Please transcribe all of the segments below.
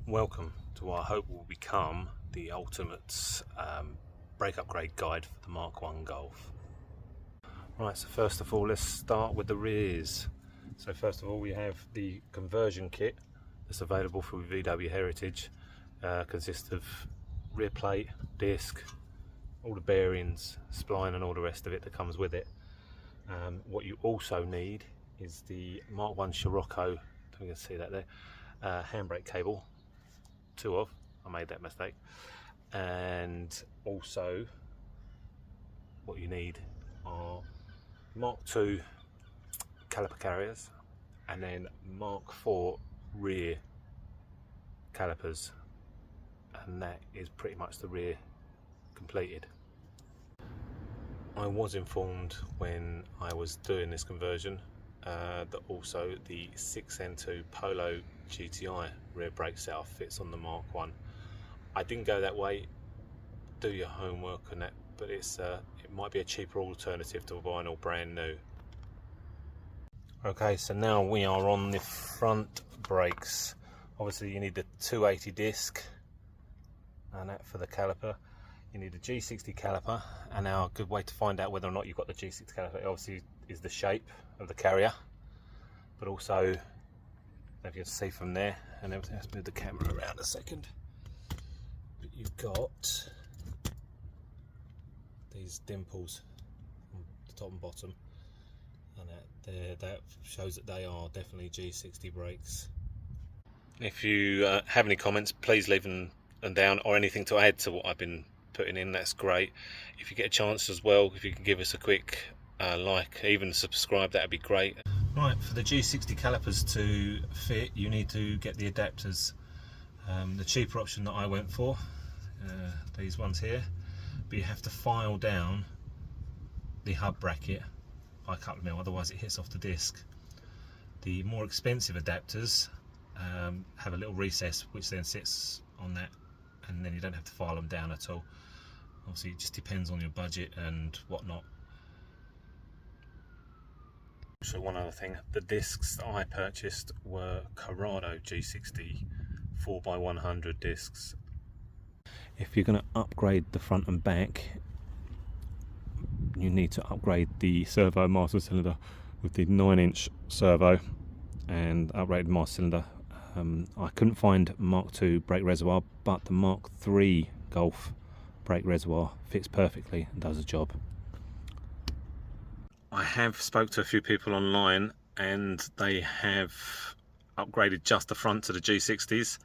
Welcome to what I hope will become the ultimate brake upgrade guide for the Mk1 Golf. Right, so first of all let's start with the rears. So first of all we have the conversion kit that's available through VW Heritage. Consists of rear plate, disc, all the bearings, spline and all the rest of it that comes with it. What you also need is the Mk1 scirocco, I don't think you can see that there, handbrake cable. I made that mistake. And also what you need are Mk2 caliper carriers and then Mk4 rear calipers, and that is pretty much the rear completed. I was informed when I was doing this conversion that also the 6N2 Polo GTI rear brake setup fits on the Mk1. I didn't go that way. Do your homework on that, but it might be a cheaper alternative to buying all brand new. Okay, so now we are on the front brakes. Obviously you need the 280 disc and that for the caliper. You need a G60 caliper, and now a good way to find out whether or not you've got the G60 caliper obviously is the shape of the carrier, but also if you can see from there, and then let's move the camera around a second. But you've got these dimples on the top and bottom, and that shows that they are definitely G60 brakes. If you have any comments, please leave them down, or anything to add to what I've been putting in, that's great. If you get a chance as well, if you can give us a quick like, even subscribe, that'd be great. Right, for the G60 calipers to fit, you need to get the adapters. The cheaper option that I went for, these ones here, but you have to file down the hub bracket by a couple of mil, otherwise it hits off the disc. The more expensive adapters have a little recess which then sits on that, and then you don't have to file them down at all. Obviously it just depends on your budget and whatnot. So one other thing, the discs that I purchased were Corrado G60 4x100 discs. If you're going to upgrade the front and back, you need to upgrade the servo master cylinder with the 9-inch servo and upgrade the master cylinder. I couldn't find Mk2 brake reservoir, but the Mk3 Golf brake reservoir fits perfectly and does the job. I have spoke to a few people online and they have upgraded just the front to the G60s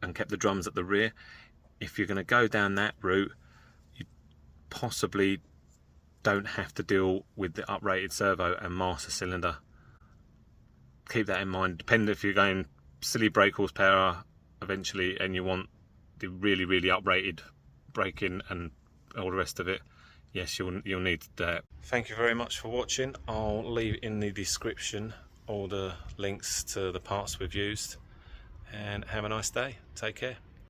and kept the drums at the rear. If you're going to go down that route, you possibly don't have to deal with the uprated servo and master cylinder. Keep that in mind, depending if you're going silly brake horsepower eventually and you want the really uprated braking and all the rest of it, yes, you'll need that. Thank you very much for watching. I'll leave in the description all the links to the parts we've used, and have a nice day. Take care.